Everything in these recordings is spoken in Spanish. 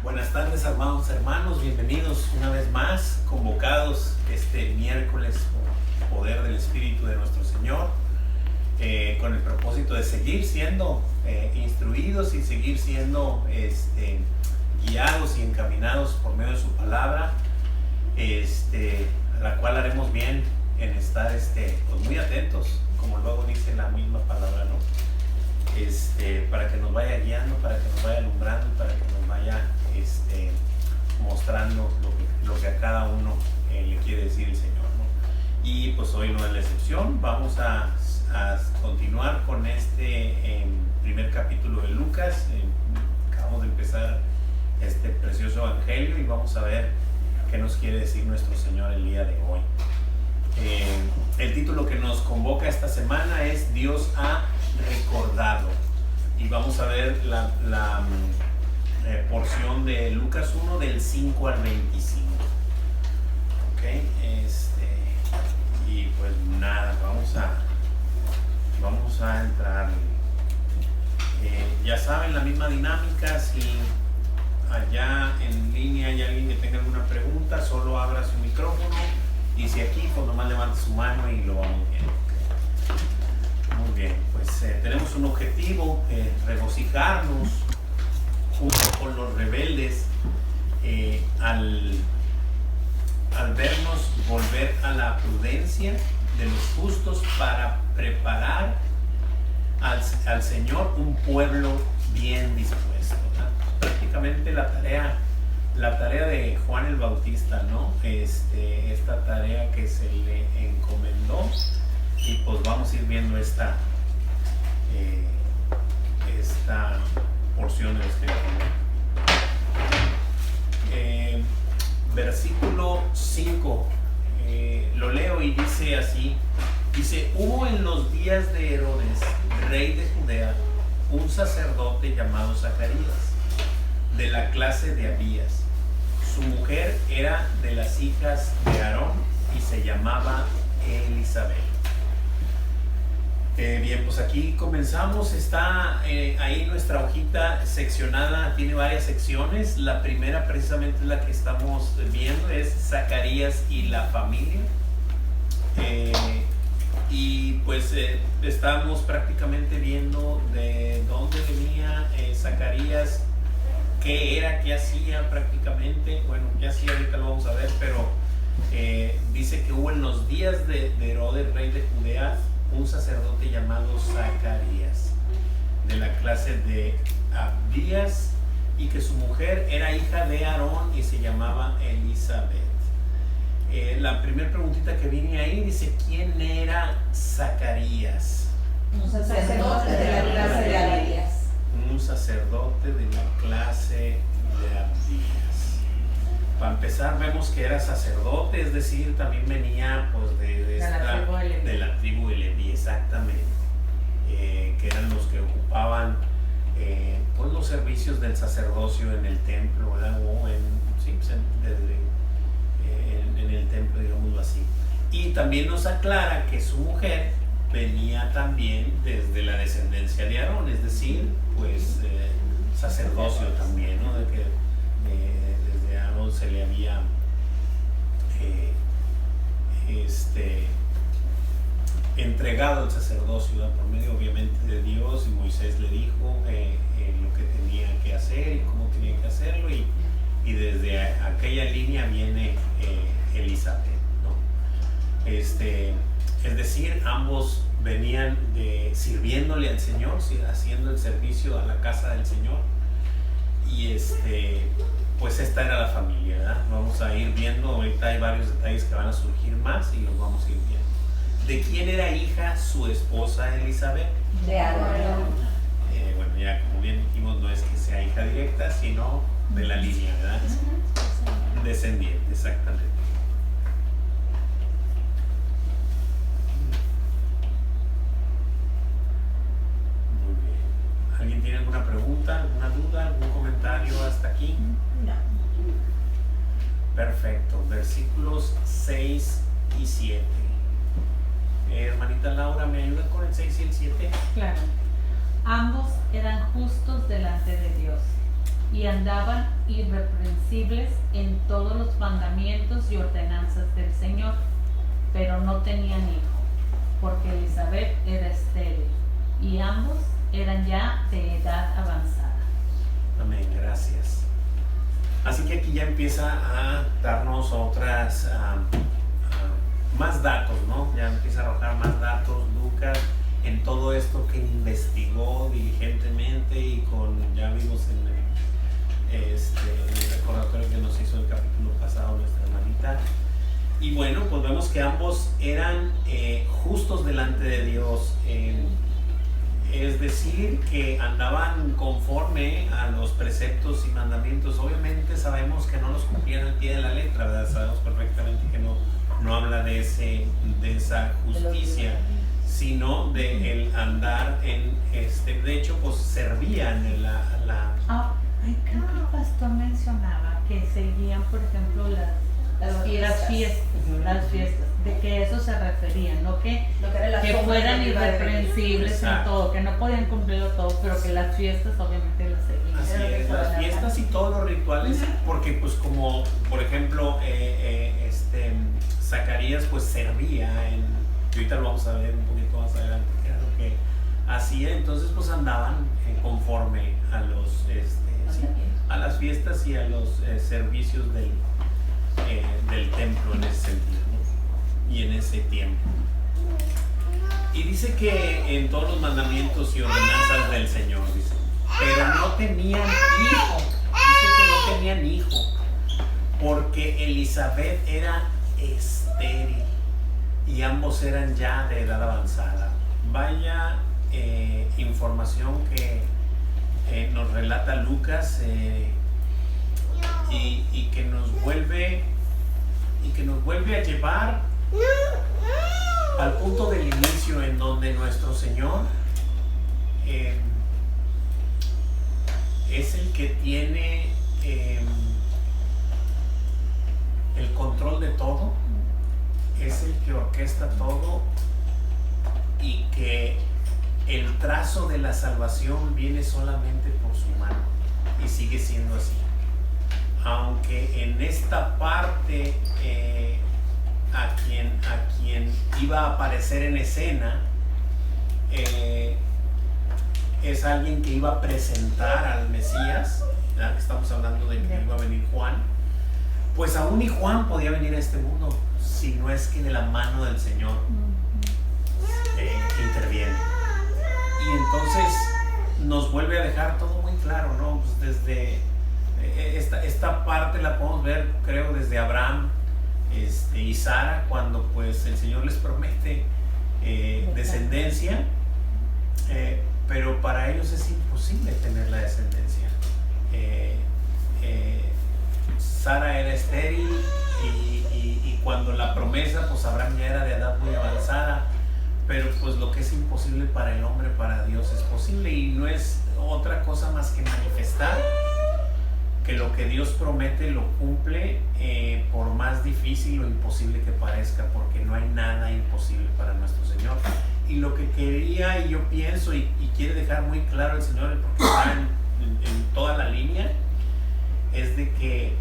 Buenas tardes, amados hermanos, bienvenidos una vez más, convocados este miércoles por poder del Espíritu de nuestro Señor, con el propósito de seguir siendo instruidos y seguir siendo guiados y encaminados por medio de su palabra, a la cual haremos bien en estar pues muy atentos, como luego dice la misma palabra, ¿no? Para que nos vaya guiando, para que nos vaya alumbrando, para que nos vaya mostrando lo que a cada uno le quiere decir el Señor, ¿no? Y pues hoy no es la excepción. Vamos a continuar con primer capítulo de Lucas. Acabamos de empezar este precioso evangelio y vamos a ver qué nos quiere decir nuestro Señor el día de hoy. El título que nos convoca esta semana es Dios ha recordado, y vamos a ver la porción de Lucas 1 del 5 al 25. Ok, y pues nada, vamos a entrar. Ya saben, la misma dinámica. Si allá en línea hay alguien que tenga alguna pregunta, solo abra su micrófono, y si aquí, pues nomás levante su mano y lo vamos viendo. Okay. Muy bien, pues tenemos un objetivo, regocijarnos junto con los rebeldes al vernos volver a la prudencia de los justos para preparar al Señor un pueblo bien dispuesto, ¿verdad? Prácticamente la tarea de Juan el Bautista, ¿no? Esta tarea que se le encomendó, y pues vamos a ir viendo esta porción de la escritura. Versículo 5, lo leo y dice así. Dice: hubo en los días de Herodes, rey de Judea, un sacerdote llamado Zacarías, de la clase de Abías. Su mujer era de las hijas de Aarón y se llamaba Elizabeth. Bien, pues aquí comenzamos. Está ahí nuestra hojita seccionada, tiene varias secciones. La primera precisamente es la que estamos viendo, es Zacarías y la familia. Y pues estamos prácticamente viendo de dónde venía Zacarías, qué era, qué hacía prácticamente. Bueno, qué hacía ahorita lo vamos a ver, pero dice que hubo en los días de Herodes, rey de Judea, un sacerdote llamado Zacarías, de la clase de Abías, y que su mujer era hija de Aarón y se llamaba Elizabeth. La primera preguntita que viene ahí dice: ¿quién era Zacarías? Un sacerdote de la clase de Abías. Un sacerdote de la clase de Abías. Para empezar, vemos que era sacerdote, es decir, también venía pues de la tribu de Leví, exactamente, que eran los que ocupaban pues los servicios del sacerdocio en el templo, ¿verdad? O en el templo, digámoslo así. Y también nos aclara que su mujer venía también desde la descendencia de Aarón, es decir, pues sacerdocio también, ¿no? De que desde Aarón se le había entregado el sacerdocio, ¿no? Por medio obviamente de Dios, y Moisés le dijo lo que tenía que hacer y cómo tenía que hacerlo, y desde aquella línea viene Elizabeth, ¿no? Es decir, ambos venían sirviéndole al Señor, haciendo el servicio a la casa del Señor, y pues esta era la familia, ¿verdad? Vamos a ir viendo, ahorita hay varios detalles que van a surgir más y los vamos a ir viendo. ¿De quién era hija su esposa Elizabeth? De Aarón. Bueno, ya como bien dijimos, no es que sea hija directa, sino de la línea, ¿verdad? Descendiente, exactamente. Muy bien. ¿Alguien tiene alguna pregunta, alguna duda, algún comentario hasta aquí? No. Perfecto. Versículos 6 y 7. Hermanita Laura, ¿me ayuda con el 6 y el 7? Claro. Ambos eran justos delante de Dios, y andaban irreprensibles en todos los mandamientos y ordenanzas del Señor, pero no tenían hijo, porque Elizabeth era estéril, y ambos eran ya de edad avanzada. Amén, gracias. Así que aquí ya empieza a darnos otras más datos, ¿no? Ya empieza a arrojar más datos Lucas en todo esto que investigó diligentemente y ya vimos en el recordatorio que nos hizo el capítulo pasado nuestra hermanita. Y bueno, pues vemos que ambos eran justos delante de Dios, es decir, que andaban conforme a los preceptos y mandamientos. Obviamente sabemos que no los cumplían al pie de la letra, ¿verdad? Sabemos perfectamente que no habla de esa justicia, sino de el andar de hecho, pues servían en la Creo que el pastor mencionaba que seguían, por ejemplo, las fiestas, de que eso se referían, ¿no? Que fueran irreprensibles en todo, que no podían cumplirlo todo, pero que las fiestas obviamente las seguían. Así es, las fiestas y todos los rituales, porque pues como por ejemplo Zacarías pues servía y ahorita lo vamos a ver un poquito más adelante que era lo que hacía. Entonces pues andaban conforme a a las fiestas y a los servicios del templo en ese sentido, ¿no? Y en ese tiempo. Y dice que en todos los mandamientos y ordenanzas del Señor, dice, pero no tenían hijo. Dice que no tenían hijo porque Elizabeth era estéril y ambos eran ya de edad avanzada. Vaya información que nos relata Lucas y que nos vuelve a llevar al punto del inicio, en donde nuestro Señor es el que tiene el control de todo, es el que orquesta todo, y que el trazo de la salvación viene solamente por su mano, y sigue siendo así. Aunque en esta parte a quien iba a aparecer en escena es alguien que iba a presentar al Mesías, ¿verdad? Estamos hablando de que iba a venir Juan. Pues aún ni Juan podía venir a este mundo si no es que de la mano del Señor interviene. Y entonces nos vuelve a dejar todo muy claro, ¿no? Pues desde esta parte la podemos ver, creo, desde Abraham y Sara, cuando pues el Señor les promete descendencia, pero para ellos es imposible tener la descendencia. Sara era estéril y cuando la promesa, pues Abraham ya era de edad muy avanzada, pero pues lo que es imposible para el hombre, para Dios es posible, y no es otra cosa más que manifestar que lo que Dios promete lo cumple, por más difícil o imposible que parezca, porque no hay nada imposible para nuestro Señor. Y lo que quería, y yo pienso y quiere dejar muy claro el Señor, porque está en toda la línea, es de que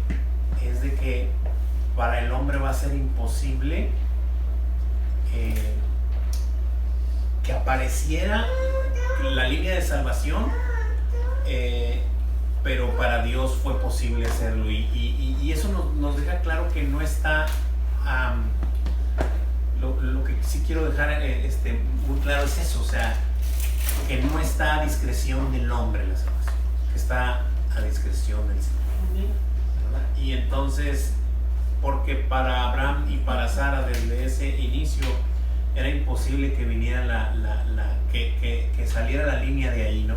para el hombre va a ser imposible que apareciera la línea de salvación, pero para Dios fue posible hacerlo, y eso nos deja claro que no está lo que sí quiero dejar muy claro es eso, o sea, que no está a discreción del hombre la salvación, que está a discreción del Señor, ¿verdad? Y entonces, porque para Abraham y para Sara desde ese inicio era imposible que viniera que saliera la línea de ahí, ¿no?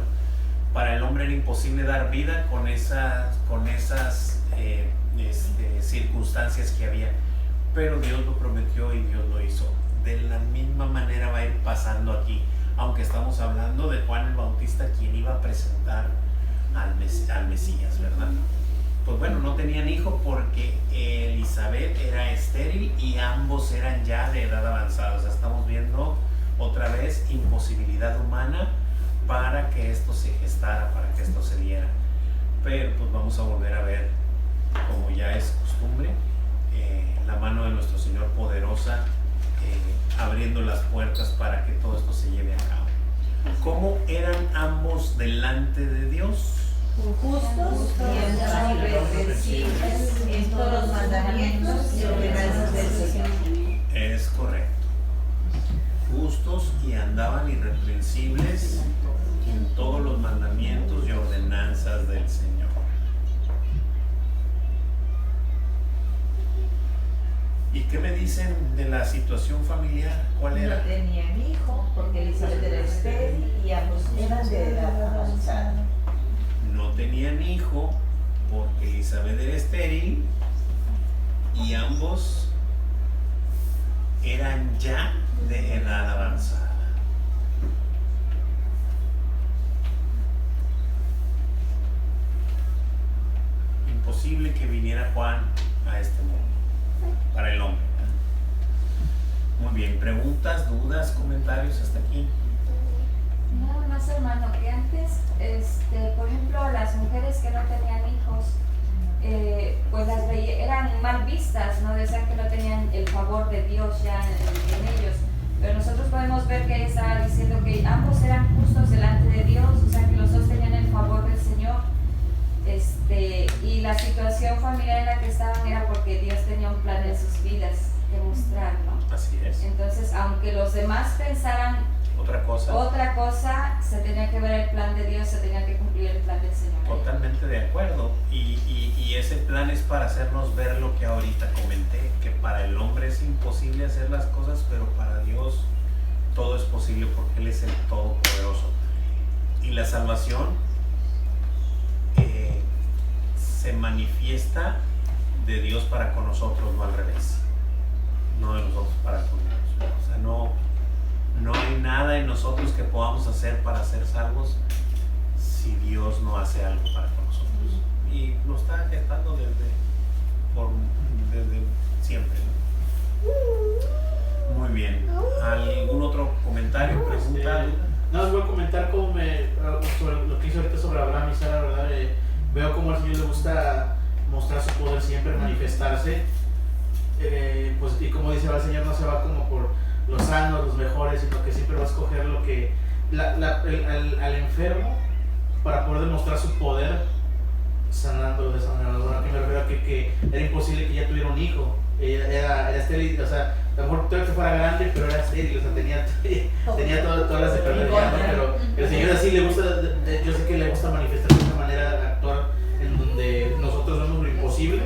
Para el hombre era imposible dar vida con esas circunstancias que había, pero Dios lo prometió y Dios lo hizo. De la misma manera va a ir pasando aquí, aunque estamos hablando de Juan el Bautista, quien iba a presentar al Mesías, ¿verdad? Pues bueno, no tenían hijo porque Elizabeth era estéril y ambos eran ya de edad avanzada. O sea, estamos viendo otra vez imposibilidad humana para que esto se gestara, para que esto se diera. pero pues vamos a volver a ver, como ya es costumbre, la mano de nuestro Señor poderosa, abriendo las puertas para que todo esto se lleve a cabo. ¿Cómo eran ambos delante de Dios? Justos y irreprensibles en todos los mandamientos y ordenanzas del Señor. Es correcto. Justos y andaban irreprensibles en todos los mandamientos y ordenanzas del Señor. ¿Y qué me dicen de la situación familiar? ¿Cuál era? No tenían hijo porque Elizabeth era estéril y ambos eran de edad avanzada. No tenían hijo porque Elizabeth era estéril y ambos eran ya de edad avanzada. Imposible que viniera Juan a este mundo para el hombre. Muy bien, preguntas, dudas, comentarios hasta aquí. Nada más, hermano, que antes, por ejemplo, las mujeres que no tenían hijos, pues eran mal vistas, ¿no? Decían que no tenían el favor de Dios ya en ellos. Pero nosotros podemos ver que estaba diciendo que ambos eran justos delante de Dios, o sea que los dos tenían el favor del Señor. Y la situación familiar en la que estaban era porque Dios tenía un plan en sus vidas que mostrar, ¿no? Así es. Entonces, aunque los demás pensaran otra cosa, se tenía que ver el plan de Dios, se tenía que cumplir el plan del Señor. Totalmente de acuerdo. Y ese plan es para hacernos ver lo que ahorita comenté, que para el hombre es imposible hacer las cosas, pero para Dios todo es posible porque Él es el Todopoderoso. Y la salvación se manifiesta de Dios para con nosotros, no al revés. No de nosotros para con Dios. O sea, no hay nada en nosotros que podamos hacer para ser salvos si Dios no hace algo para con nosotros. Y lo está gestando desde siempre, ¿no? Muy bien. ¿Algún otro comentario, pregunta? No, les voy a comentar sobre lo que hizo ahorita sobre Abraham y Sara, ¿verdad? Veo cómo al Señor le gusta mostrar su poder siempre, manifestarse. Pues, y como dice, el Señor no se va como por los sanos, los mejores, sino que siempre va a escoger lo que al enfermo para poder demostrar su poder sanándolo de esa manera. Bueno, que me refiero a que era imposible que ella tuviera un hijo. Ella era estéril, o sea, a lo mejor todavía que fuera grande, pero era estéril, o sea, tenía todas las enfermedades, ¿no? Pero el Señor así le gusta, yo sé que le gusta manifestar de una manera, actuar en donde nosotros vemos lo imposible.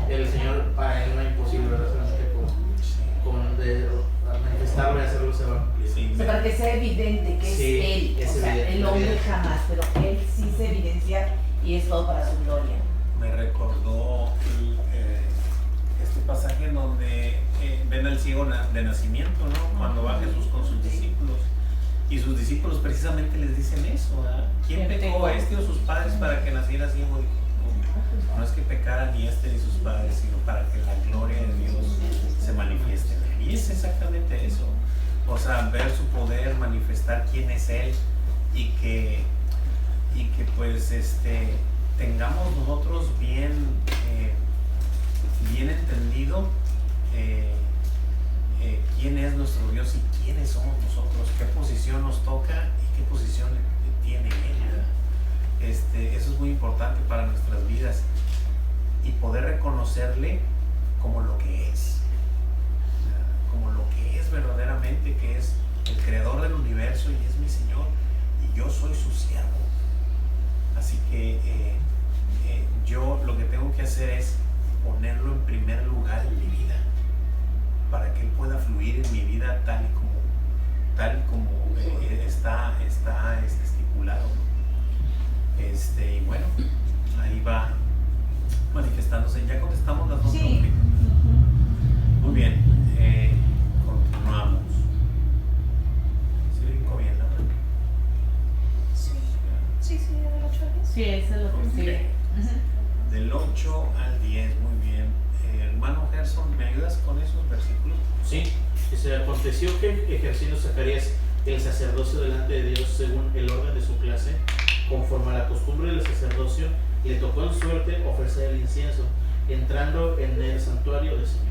El Señor para él no es imposible, ¿verdad? Solamente al manifestarlo y hacerlo se va a cumplir. Sí, para que sea evidente que sí, es él, es o sea, evidente, el hombre jamás, pero él sí se evidencia y es todo para su gloria. Me recordó este pasaje en donde ven al ciego de nacimiento, ¿no? Cuando va Jesús con sus discípulos. Y sus discípulos precisamente les dicen eso, ¿verdad? ¿Quién pecó, este o sus padres para que naciera ciego? No es que pecara ni este ni sus padres, sino para que la gloria de Dios se manifieste. Y es exactamente eso. O sea, ver su poder, manifestar quién es Él y que pues tengamos nosotros bien entendido quién es nuestro Dios y quiénes somos nosotros, qué posición nos toca y qué posición tiene Él. Eso es muy importante para nuestras vidas y poder reconocerle como lo que es verdaderamente, que es el creador del universo y es mi Señor y yo soy su siervo. Así que yo lo que tengo que hacer es ponerlo en primer lugar en mi vida para que Él pueda fluir en mi vida tal y como está estipulado. Y bueno, ahí va manifestándose. Ya contestamos las dos. Sí. Muy bien, continuamos. ¿Sí brincó bien la verdad? Sí, del 8 al 10. Sí, eso es lo que sigue. Del 8 al 10, muy bien. Hermano Gerson, ¿me ayudas con esos versículos? Sí, se aconteció que ejerciendo Zacarías el sacerdocio delante de Dios según el orden de su clase, conforme a la costumbre del sacerdocio, y le tocó en suerte ofrecer el incienso, entrando en el santuario del Señor.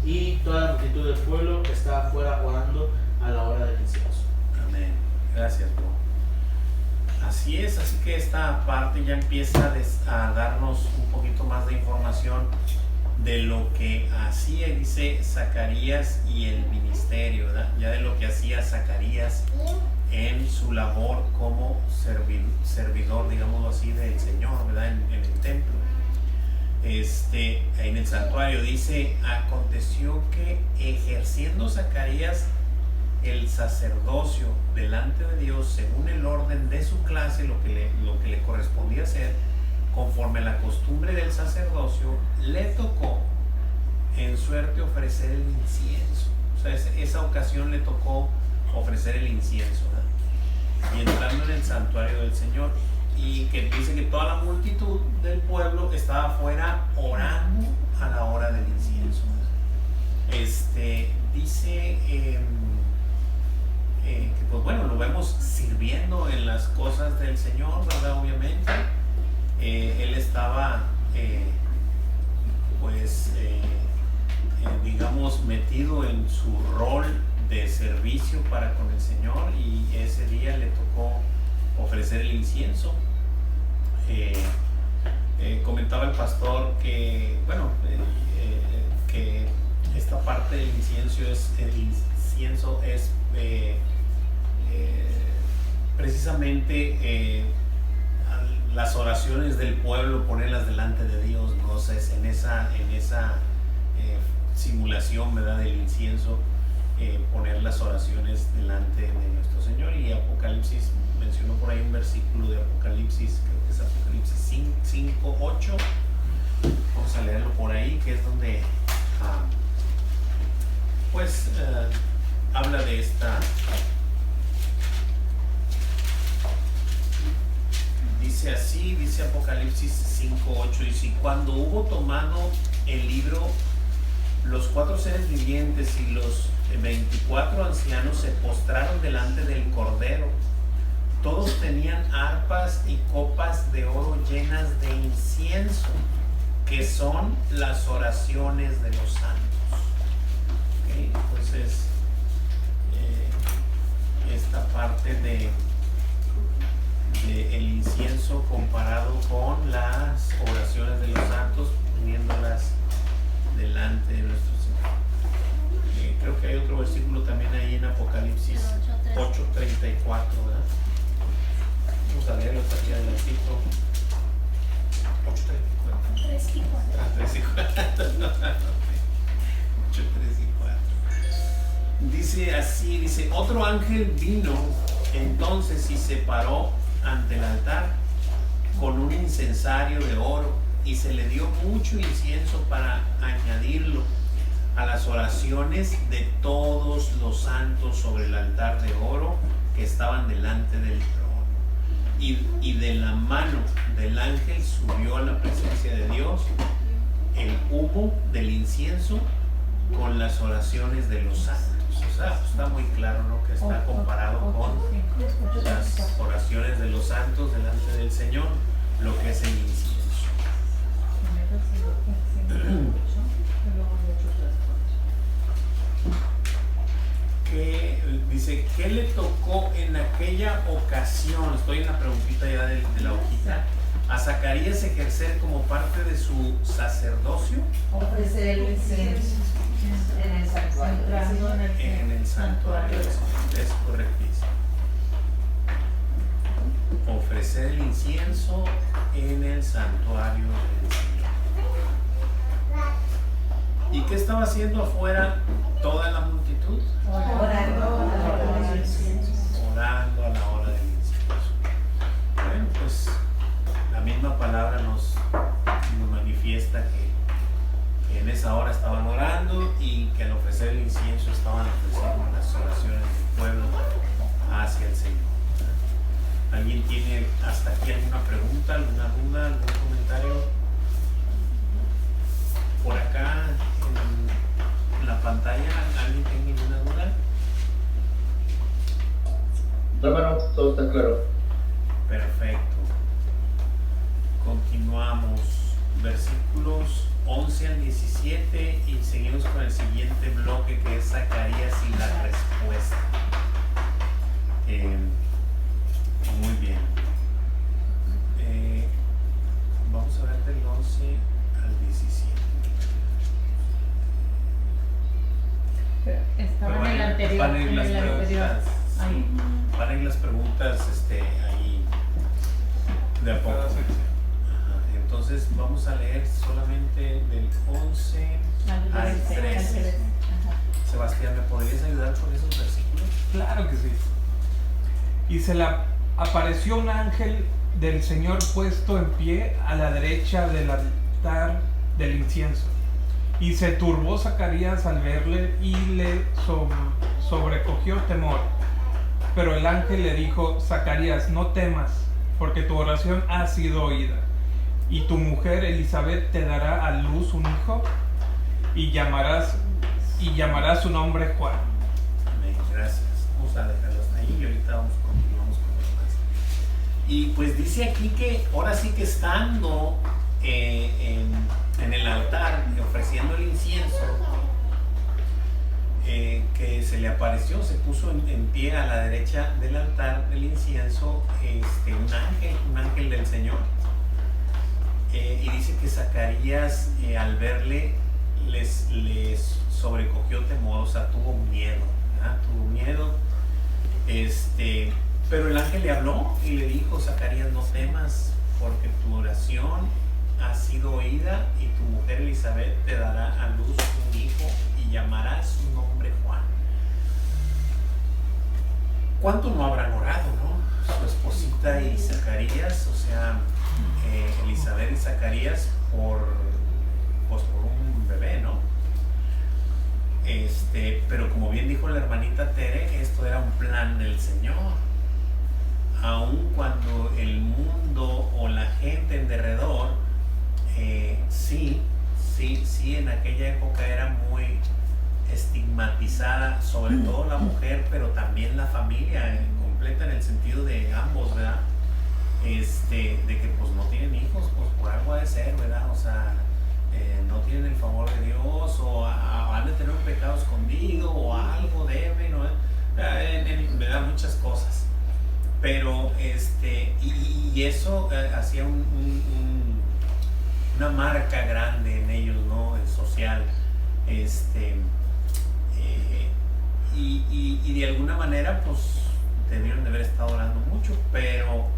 Y toda la multitud del pueblo estaba afuera orando a la hora del incienso. Amén. Gracias, Bo. Así es, así que esta parte ya empieza a darnos un poquito más de información de lo que hacía, dice Zacarías y el ministerio, ¿verdad? Ya de lo que hacía Zacarías en su labor como servidor, digámoslo así, del Señor, ¿verdad? En el templo. En el santuario dice: aconteció que ejerciendo Zacarías el sacerdocio delante de Dios según el orden de su clase, lo que le correspondía hacer, conforme a la costumbre del sacerdocio, le tocó en suerte ofrecer el incienso. O sea, esa ocasión le tocó ofrecer el incienso, ¿verdad? Y entrando en el santuario del Señor, y que dice que toda la multitud del pueblo estaba afuera orando a la hora del incienso. Dice que pues bueno, lo vemos sirviendo en las cosas del Señor, ¿verdad? Obviamente él estaba digamos metido en su rol de servicio para con el Señor, y ese día le tocó ofrecer el incienso. Comentaba el pastor que bueno, que esta parte del incienso es precisamente las oraciones del pueblo, ponerlas delante de Dios, ¿no? O sea, es en esa simulación, ¿verdad?, del incienso, poner las oraciones delante de nuestro Señor. Y Apocalipsis mencionó por ahí un versículo de Apocalipsis, creo que es Apocalipsis 5:8. Vamos a leerlo por ahí, que es donde habla de esta. Dice así, dice Apocalipsis 5:8, y si cuando hubo tomado el libro, los 4 seres vivientes y los 24 ancianos se postraron delante del Cordero. Todos tenían arpas y copas de oro llenas de incienso, que son las oraciones de los santos. ¿Okay? Entonces, esta parte de el incienso comparado con las oraciones de los santos, poniéndolas delante de nuestro Señor. Creo que hay otro versículo también ahí en Apocalipsis 8:34, ¿verdad? Vamos a leerlo hasta aquí adelantito. 8:34. 3 y 4. 3 y 4. 8, 3 y 4. Dice así, dice: otro ángel vino entonces y se paró ante el altar con un incensario de oro, y se le dio mucho incienso para añadirlo a las oraciones de todos los santos sobre el altar de oro que estaban delante del trono. Y de la mano del ángel subió a la presencia de Dios el humo del incienso con las oraciones de los santos. O sea, está muy claro, ¿no?, que está comparado con las oraciones de los santos delante del Señor, lo que es el incienso. Dice, ¿qué le tocó en aquella ocasión? Estoy en la preguntita ya de la hojita. A Zacarías ejercer como parte de su sacerdocio. Ofrecer el incienso en el santuario. En el santuario. Es correctísimo. Ofrecer el incienso en el santuario del Señor. ¿Y qué estaba haciendo afuera toda la multitud? Orando a la hora del incienso. Orando a la hora del incienso. Bueno, pues la misma palabra nos manifiesta que en esa hora estaban orando, y que al ofrecer el incienso estaban ofreciendo las oraciones del pueblo hacia el Señor. ¿Alguien tiene hasta aquí alguna pregunta, alguna duda, algún comentario? Por acá en la pantalla, ¿alguien tiene ninguna duda? No, hermano, todo está claro. Perfecto. 11 al 17 y seguimos con el siguiente bloque que es Zacarías y la respuesta. Muy bien. Vamos a ver del 11 al 17. Estaba en el anterior. Van a ir las en el anterior. preguntas. Ahí. Van a ir las preguntas ahí de a poco. Ajá, entonces vamos a leer solamente del 11 al 13. Sebastián, ¿me podrías ayudar con esos versículos? Claro que sí. Y se le apareció un ángel del Señor puesto en pie a la derecha del altar del incienso. Y se turbó Zacarías al verle y le sobrecogió temor. Pero el ángel le dijo: Zacarías, no temas, porque tu oración ha sido oída. Y tu mujer Elizabeth te dará a luz un hijo y llamarás su nombre Juan. Amén, gracias. Vamos a dejarlo hasta ahí y ahorita continuamos con los demás. Y pues dice aquí que ahora sí que estando en el altar ofreciendo el incienso, que se le apareció, se puso en pie a la derecha del altar del incienso un ángel del Señor. Y dice que Zacarías al verle les sobrecogió temor, o sea, tuvo miedo, ¿verdad? Tuvo miedo. Pero el ángel le habló y le dijo: Zacarías, no temas, porque tu oración ha sido oída y tu mujer Elizabeth te dará a luz un hijo y llamarás su nombre Juan. ¿Cuánto no habrán orado, no? Su esposita y Zacarías, o sea, Elizabeth y Zacarías por un bebé, ¿no? Pero como bien dijo la hermanita Tere, esto era un plan del Señor. Aun cuando el mundo o la gente en derredor, sí, en aquella época era muy estigmatizada, sobre todo la mujer, pero también la familia completa, en el sentido de ambos, ¿verdad? De que pues no tienen hijos, pues por algo ha de ser, ¿verdad? O sea, no tienen el favor de Dios, o han de tener un pecado escondido, o algo deben, ¿no? ¿Verdad? Muchas cosas. Pero, y eso hacía una marca grande en ellos, ¿no? Social. Y de alguna manera, pues, debieron de haber estado orando mucho, pero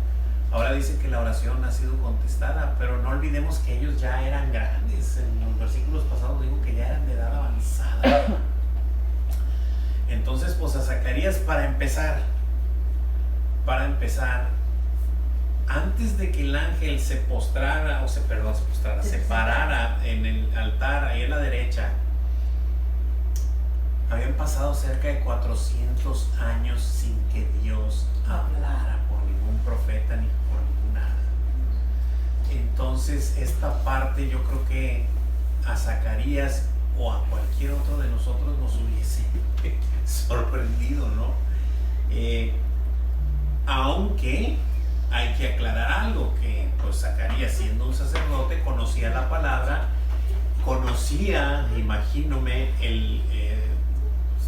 ahora dice que la oración ha sido contestada, pero no olvidemos que ellos ya eran grandes. En los versículos pasados digo que ya eran de edad avanzada. Entonces, pues a Zacarías, para empezar, antes de que el ángel se parara en el altar, ahí a la derecha, habían pasado cerca de 400 años sin que Dios hablara por ningún profeta ni por ninguna. Entonces esta parte yo creo que a Zacarías o a cualquier otro de nosotros nos hubiese sorprendido, ¿no? Aunque hay que aclarar algo, que pues Zacarías, siendo un sacerdote, conocía la palabra, imagínome,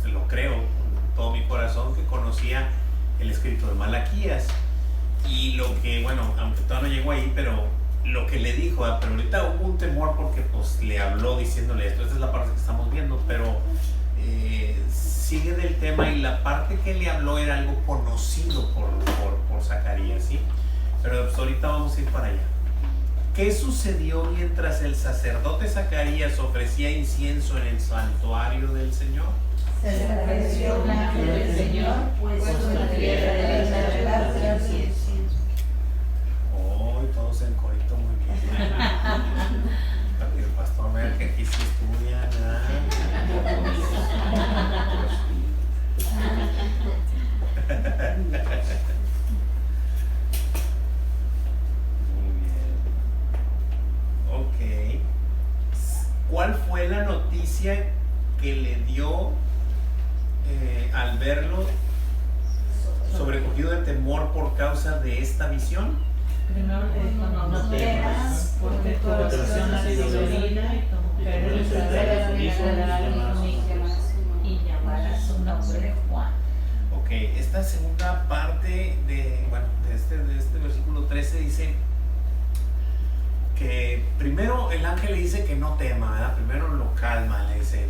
lo creo con todo mi corazón, que conocía el escrito de Malaquías. Y lo que, bueno, aunque todavía no llegó ahí, pero lo que le dijo, pero ahorita hubo un temor porque pues le habló diciéndole esto. Esta es la parte que estamos viendo, pero sigue del tema, y la parte que le habló era algo conocido por Zacarías, ¿sí? Pero pues ahorita vamos a ir para allá. ¿Qué sucedió mientras el sacerdote Zacarías ofrecía incienso en el santuario del Señor? Se le apareció un ángel del Señor, puesto en la tierra de la incienso. Oh, todos en corito, muy bien. Para que el pastor vea que aquí sí estudian. Muy bien. Ok. ¿Cuál fue la noticia que le dio al verlo sobrecogido de temor por causa de esta visión? Primero le dijo: no temas, porque tu oración ha sabiduría y tu mujer Elizabeth y llamará su nombre Juan. Ok, esta segunda parte de este versículo 13 dice que primero el ángel le dice que no tema, ¿verdad? Primero lo calma, le dice,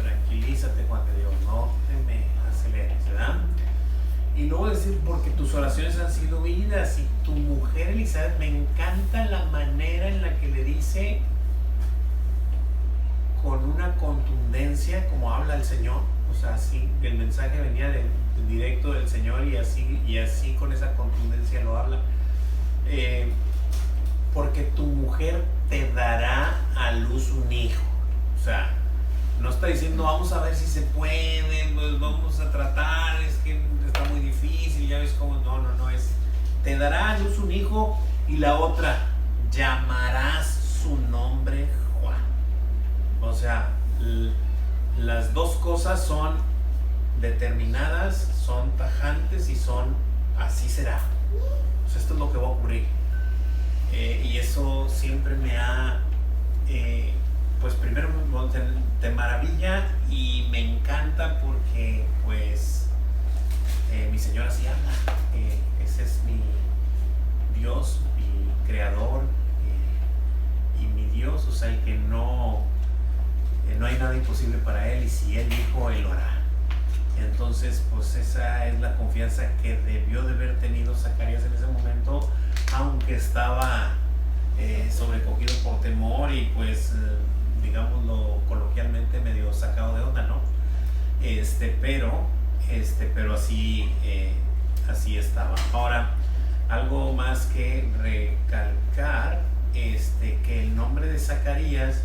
tranquilízate, Juan de Dios, no te me aceleres, ¿verdad? Y luego decir, porque tus oraciones han sido oídas, y tu mujer Elizabeth, me encanta la manera en la que le dice con una contundencia como habla el Señor, o sea, así el mensaje venía directo del Señor y así con esa contundencia lo habla. Porque tu mujer te dará a luz un hijo. O sea, no está diciendo vamos a ver si se puede, pues vamos a tratar, es que está muy difícil, ya ves cómo. No, es te dará a luz un hijo. Y la otra, llamarás su nombre Juan. O sea, las dos cosas son determinadas, son tajantes y son así será. O sea, esto es lo que va a ocurrir. Y eso siempre me ha, pues primero te maravilla y me encanta porque pues mi Señor así habla. Ese es mi Dios, mi creador y mi Dios, o sea, el que no hay nada imposible para Él, y si Él dijo, Él lo hará. Entonces, pues esa es la confianza que debió de haber tenido Zacarías en ese momento, aunque estaba sobrecogido por temor y pues, digámoslo coloquialmente, medio sacado de onda, ¿no? Pero así estaba. Ahora, algo más que recalcar, que el nombre de Zacarías,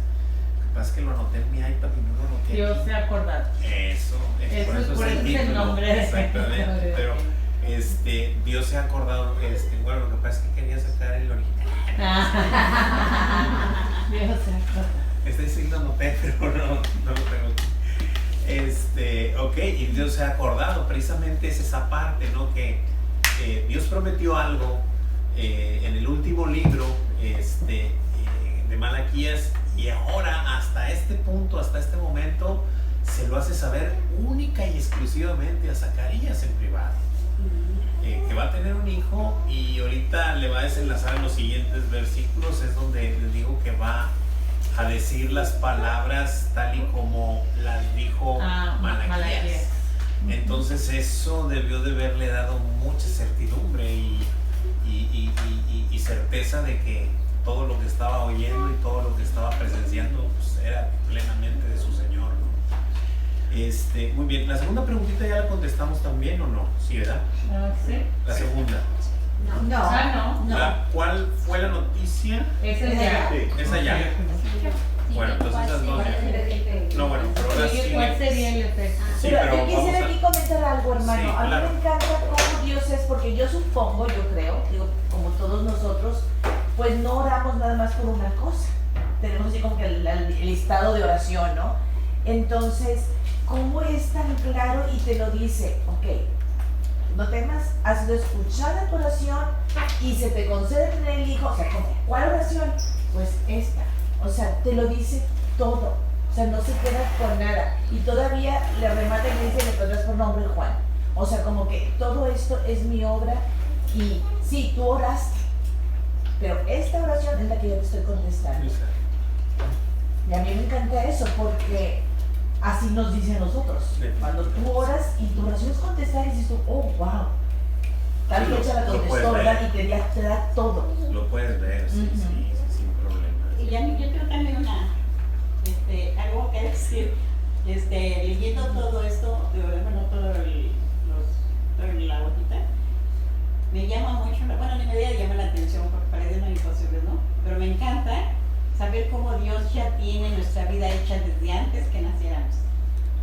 es que lo anoté en mi iPad y no lo anoté. Dios se ha acordado. Eso por es el título. el nombre. Exactamente. Pero Dios se ha acordado. Bueno, lo que pasa es que quería sacar el original. Dios se ha acordado. Sí lo anoté, pero no lo tengo aquí. Ok, y Dios se ha acordado. Precisamente es esa parte, ¿no? Que Dios prometió algo en el último libro de Malaquías. Y ahora, hasta este punto, hasta este momento, se lo hace saber única y exclusivamente a Zacarías en privado. Que va a tener un hijo, y ahorita le va a desenlazar en los siguientes versículos, es donde les digo que va a decir las palabras tal y como las dijo Malaquías. Entonces eso debió de haberle dado mucha certidumbre y certeza de que todo lo que estaba oyendo y todo lo que estaba presenciando pues era plenamente de su Señor, ¿no? Muy bien, la segunda preguntita ya la contestamos también, ¿o no? Sí, ¿verdad? Sí. La segunda. No. ¿Cuál fue la noticia? Esa es ya. Esa ya. Bueno, entonces esas dos ya. No, bueno, pero ahora sí. ¿Cuál sería el efecto? Sí, pero yo vamos quisiera a... aquí comentar algo, hermano. Sí, a mí claro. me encanta cómo Dios es, porque yo supongo, yo creo, digo, como todos nosotros, pues no oramos nada más por una cosa. Tenemos así como que el listado de oración, ¿no? Entonces, ¿cómo es tan claro y te lo dice? Ok, no temas, has sido escuchada tu oración y se te concede tener el hijo. O sea, ¿cuál oración? Pues esta. O sea, te lo dice todo. O sea, no se queda con nada. Y todavía le remata y le dice, le pondrás por nombre Juan. O sea, como que todo esto es mi obra y sí, tú oraste, pero esta oración es la que yo te estoy contestando. Y a mí me encanta eso porque así nos dice a nosotros. Cuando tú oras y tu oración es contestar y dices tú, oh, wow. Tal fecha la contestó, ¿verdad? Y te da todo. Lo puedes ver, sí, sin problema. Y yo tengo también algo que decir. Leyendo todo esto, la hojita, me llama mucho, bueno, ni me llama la atención porque parece muy imposible, ¿no? Pero me encanta saber cómo Dios ya tiene nuestra vida hecha desde antes que naciéramos.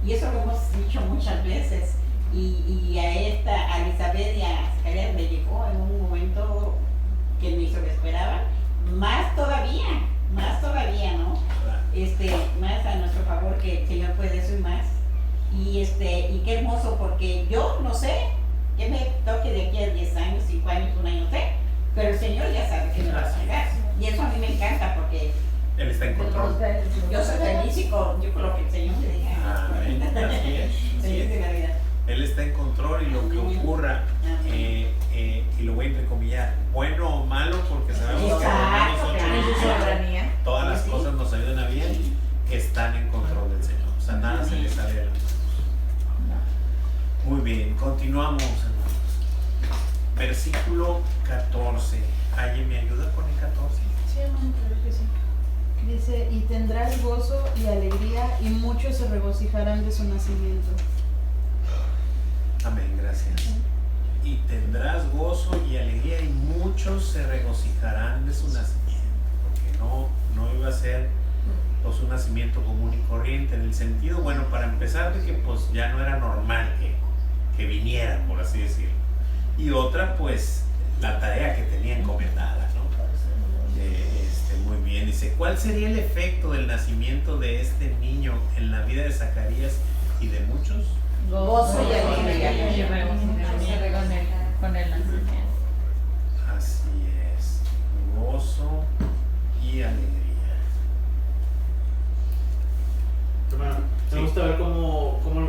Y eso lo hemos dicho muchas veces. Y a Elizabeth y a Zacarías me llegó en un momento que ni se lo esperaba, más todavía, ¿no? Más a nuestro favor, que el Señor puede eso y más. Y qué hermoso, porque yo no sé qué me toque de aquí a 10 años, 5 años, 1 año, no sé, pero el Señor ya sabe que me va a llegar. Y eso a mí me encanta porque Él está está en control. Yo soy feliz y yo con lo que el Señor me diga. Amén. Así es. Feliz de Navidad. Él está en control y lo que ocurra, y lo voy a entrecomillar, bueno o malo, porque sabemos que Exacto, nosotros, En su soberanía. todas las cosas nos ayudan a bien, están en control del Señor. O sea, nada se le sale de las manos. Muy bien, continuamos, hermanos. Versículo 14. ¿Alguien me ayuda con el 14? Sí, hermano, claro que sí. Dice, y tendrás gozo y alegría, y muchos se regocijarán de su nacimiento. Amén, gracias. Y tendrás gozo y alegría y muchos se regocijarán de su nacimiento, porque no iba a ser pues un nacimiento común y corriente, en el sentido, bueno, para empezar, de que pues ya no era normal que vinieran, por así decirlo. Y otra, pues, la tarea que tenía encomendada, ¿no? Muy bien, dice, ¿cuál sería el efecto del nacimiento de este niño en la vida de Zacarías y de muchos? Gozo y alegría. Con el nacimiento. Así es, gozo y alegría. Hermano, me Sí. gusta ver cómo como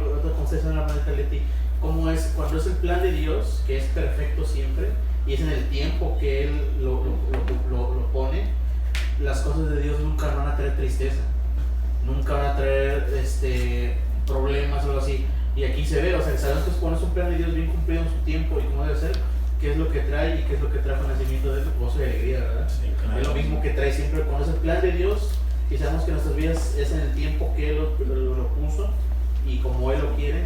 usted dice, hermana Leti, cómo es cuando es el plan de Dios, que es perfecto siempre, y es en el tiempo que Él lo pone. Las cosas de Dios nunca van a traer tristeza, nunca van a traer problemas o algo así. Y aquí se ve, o sea, sabemos que cuando es un plan de Dios bien cumplido en su tiempo y cómo debe ser, qué es lo que trae y qué es lo que trae con el nacimiento de él, gozo y alegría, ¿verdad? Sí, claro. Es lo mismo que trae siempre cuando es el plan de Dios y sabemos que nuestras vidas es en el tiempo que Él lo puso y como Él lo quiere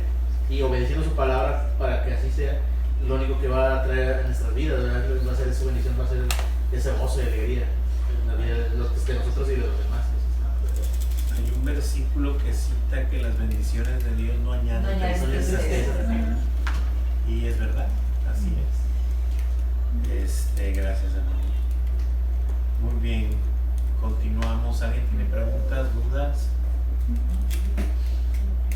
y obedeciendo su palabra para que así sea, lo único que va a traer a nuestras vidas, ¿verdad? Va a ser esa bendición, va a ser ese gozo y alegría en la vida de nosotros y de los demás. Hay un versículo que cita que las bendiciones de Dios no añaden tristeza. Y es verdad, así es. Gracias, hermano. Muy bien, continuamos. ¿Alguien tiene preguntas, dudas?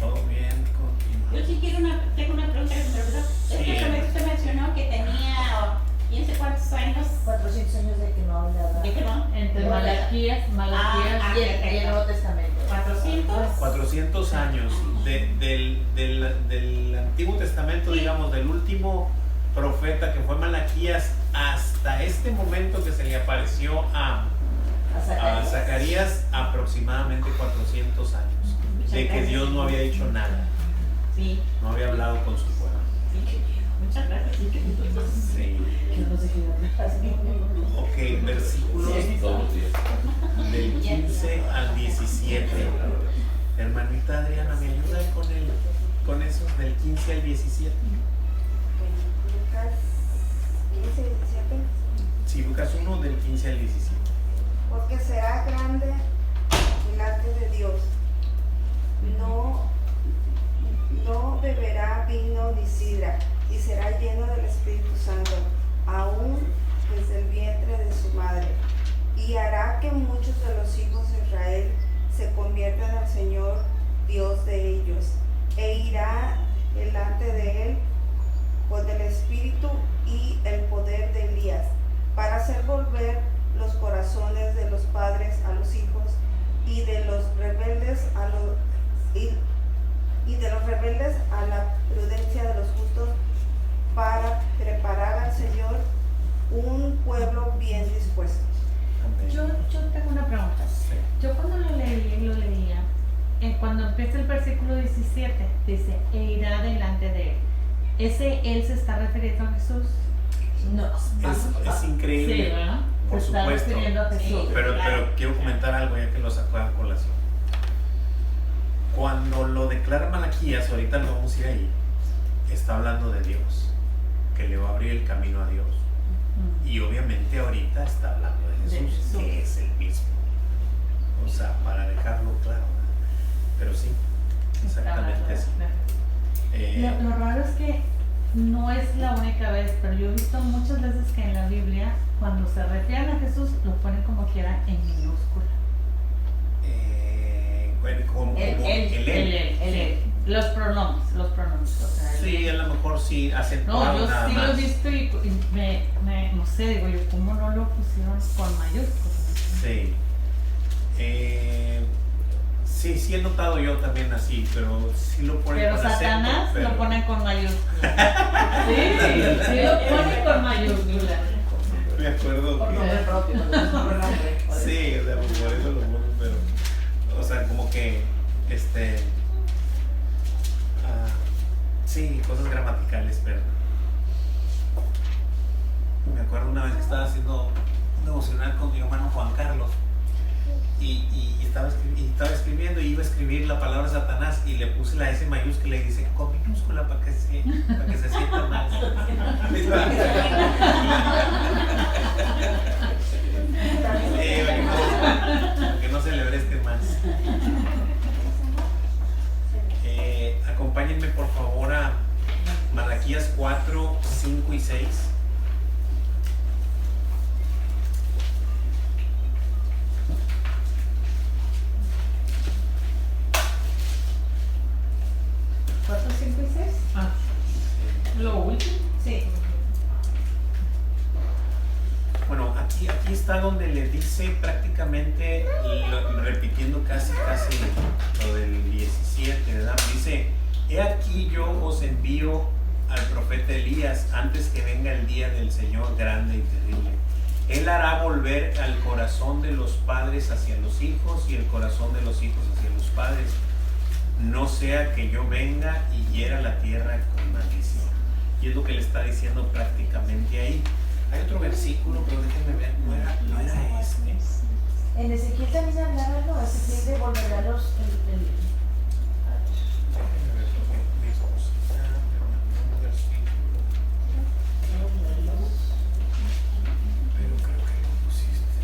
¿Todo bien? Continuamos. Yo sí tengo una pregunta que se me olvidó. Sí. Es que usted mencionó que tenía, quién sé cuántos años. 400 años de que no hablaba. ¿De qué no? Entre Malaquías Y el Nuevo Testamento. 400. 400 años del Antiguo Testamento, digamos, del último profeta que fue Malaquías, hasta este momento que se le apareció a Zacarías, aproximadamente 400 años, de que Dios no había dicho nada, Sí. no había hablado con su pueblo. Sí. Muchas gracias. Sí, Sí. Ok, versículos del 15 al 17. Hermanita Adriana, ¿me ayuda con esos del 15 al 17? Lucas 15, 17. Sí, Lucas 1 del 15 al 17. Porque será grande delante de Dios. No beberá vino ni sidra, y será lleno del Espíritu Santo, aún desde el vientre de su madre. Y hará que muchos de los hijos de Israel se conviertan al Señor, Dios de ellos, e irá delante de él con el espíritu y el poder de Elías, para hacer volver los corazones de los padres a los hijos y de los rebeldes a la prudencia de los justos, para preparar al Señor un pueblo bien dispuesto. Amén. Yo tengo una pregunta. Sí. Yo cuando lo leía, cuando empieza el versículo 17, dice, e irá delante de él. ¿Ese él se está refiriendo a Jesús? No. Es increíble, Sí, ¿verdad? por Se está supuesto. refiriendo a Jesús. Sí. Pero Claro. quiero comentar algo ya que lo sacó a colación. Cuando lo declara Malaquías, ahorita lo vamos a ir ahí, está hablando de Dios, que le va a abrir el camino a Dios. Y obviamente ahorita está hablando de Jesús, que es el mismo. O sea, para dejarlo claro. Pero sí, exactamente así. Lo raro es que no es la única vez, pero yo he visto muchas veces que en la Biblia, cuando se refieren a Jesús, lo ponen como quiera en minúscula. Bueno, como Él. Él. Los pronombres, o sea, sí, a lo mejor sí, No, acentuado yo nada sí lo más. he visto y no sé, digo yo, ¿cómo no lo pusieron con mayúsculas? Sí. Sí he notado yo también así, pero sí lo ponen Pero con acento. Satanás Pero lo ponen con mayúscula. Sí lo ponen con mayúscula. me acuerdo Por que... nombre propio, no es por nombre. Sí, o sea, por eso lo ponen, pero... O sea, como que... sí, cosas gramaticales, pero... Me acuerdo una vez que estaba haciendo un devocional con mi hermano Juan Carlos y estaba escribiendo y iba a escribir la palabra Satanás y le puse la S mayúscula y dice con minúscula para que se sienta más. Para que no celebreste más. Acompáñenme por favor a Malaquías 4, 5 y 6. ¿4, 5 y 6? Ah, lo último. Sí. Bueno, aquí está donde le dice prácticamente, repitiendo casi lo del 17, ¿verdad? Dice, he aquí yo os envío al profeta Elías antes que venga el día del Señor grande y terrible. Él hará volver al corazón de los padres hacia los hijos y el corazón de los hijos hacia los padres. No sea que yo venga y hiera la tierra con maldición. Y es lo que le está diciendo prácticamente ahí. Hay otro versículo, pero déjenme ver, no era este. En Ezequiel también hablaba, ¿no? Ezequiel de volver a los... Déjenme ver, porque mi esposita me mandó un versículo. Pero creo que lo pusiste.